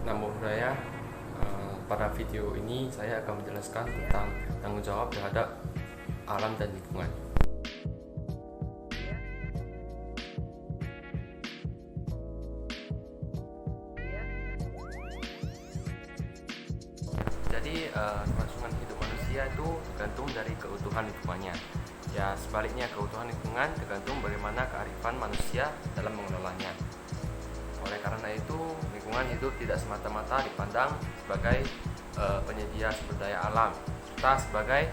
Namo Buddhaya. Pada video ini saya akan menjelaskan tentang tanggung jawab terhadap alam dan lingkungan. Jadi kelangsungan hidup manusia itu tergantung dari keutuhan lingkungannya. Ya sebaliknya, keutuhan lingkungan tergantung bagaimana kearifan manusia dalam mengelolanya. Oleh karena itu, lingkungan hidup tidak semata-mata dipandang sebagai penyedia sumber daya alam, serta sebagai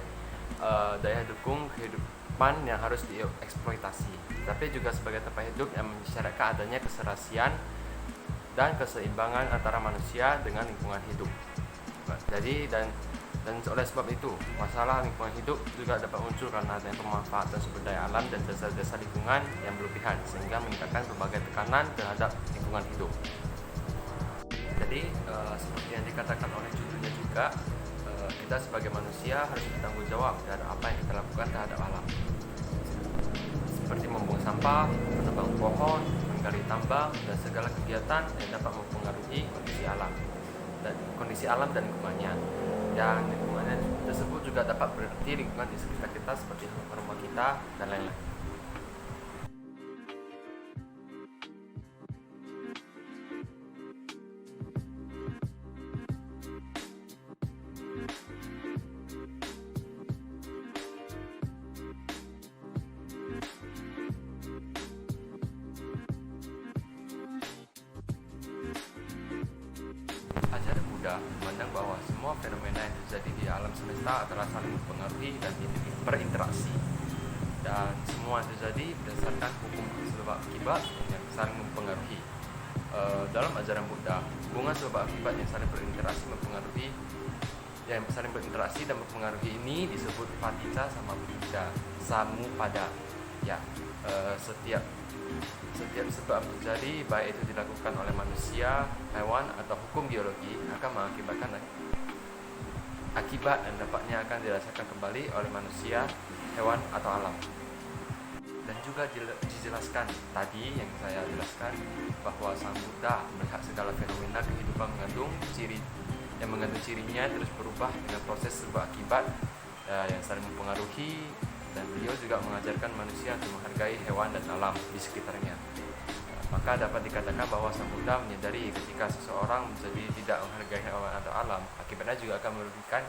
daya dukung kehidupan yang harus dieksploitasi, tapi juga sebagai tempat hidup yang mensyaratkan adanya keserasian dan keseimbangan antara manusia dengan lingkungan hidup. Jadi dan oleh sebab itu, masalah lingkungan hidup juga dapat muncul karena adanya pemanfaatan sumber daya alam dan jasa-jasa lingkungan yang berlebihan, sehingga meningkatkan berbagai tekanan terhadap lingkungan hidup. Jadi seperti yang dikatakan oleh judulnya juga, kita sebagai manusia harus bertanggung jawab terhadap apa yang kita lakukan terhadap alam, seperti membuang sampah, menebang pohon, menggali tambang, dan segala kegiatan yang dapat mempengaruhi kondisi alam dan lingkungannya. Dan lingkungannya tersebut juga dapat berarti lingkungan di sekitar kita seperti rumah kita dan lain-lain. Ajaran Buddha memandang bahwa semua fenomena yang terjadi di alam semesta adalah saling mempengaruhi dan berinteraksi, dan semua yang terjadi berdasarkan hukum sebab akibat yang saling mempengaruhi. Dalam ajaran Buddha, hubungan sebab akibat yang saling berinteraksi dan mempengaruhi ini disebut paticca samuppada. Ya, setiap sebab terjadi, baik itu dilakukan oleh manusia, hewan, atau hukum biologi, akan mengakibatkan akibat dan dampaknya akan dirasakan kembali oleh manusia, hewan, atau alam. Dan juga dijelaskan tadi yang saya jelaskan bahwa Sang Buddha melihat segala fenomena kehidupan mengandung cirinya terus berubah dengan proses sebab akibat yang saling mempengaruhi, dan beliau juga mengajarkan manusia untuk menghargai hewan dan alam di sekitarnya. Maka dapat dikatakan bahwa Sang Buddha menyadari ketika seseorang menjadi tidak menghargai hewan atau alam, akibatnya juga akan merugikan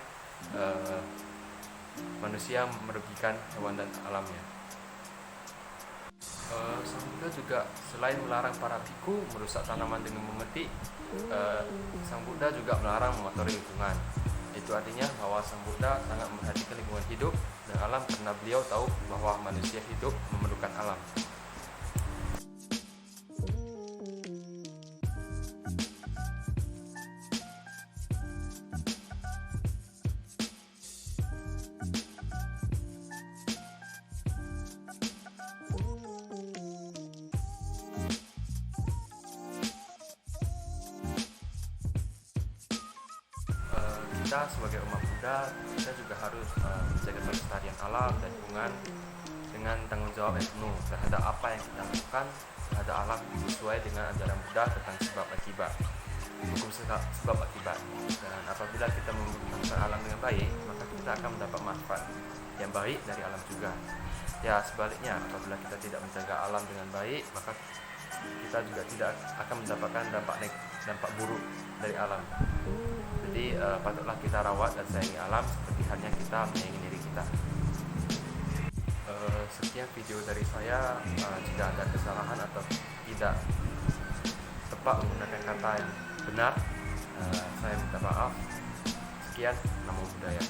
manusia, merugikan hewan dan alamnya. Sang Buddha juga selain melarang para biku merusak tanaman dengan memetik, Sang Buddha juga melarang mengotori lingkungan. Itu artinya bahwa Sang Buddha sangat memperhatikan lingkungan hidup dan alam karena beliau tahu bahwa manusia hidup memerlukan alam. Kita sebagai umat Buddha, kita juga harus menjaga kelestarian alam dan lingkungan dengan tanggung jawab yang penuh terhadap apa yang kita lakukan terhadap alam, sesuai dengan ajaran Buddha tentang sebab akibat, hukum sebab akibat. Dan apabila kita menggunakan alam dengan baik, maka kita akan mendapat manfaat yang baik dari alam juga. Ya sebaliknya, apabila kita tidak menjaga alam dengan baik, maka kita juga tidak akan mendapatkan dampak buruk dari alam. Jadi patutlah kita rawat dan sayangi alam seperti halnya kita menyayangi diri kita. Sekian video dari saya. Jika ada kesalahan atau tidak tepat menggunakan kata yang benar, saya minta maaf. Sekian, Namo Buddhaya.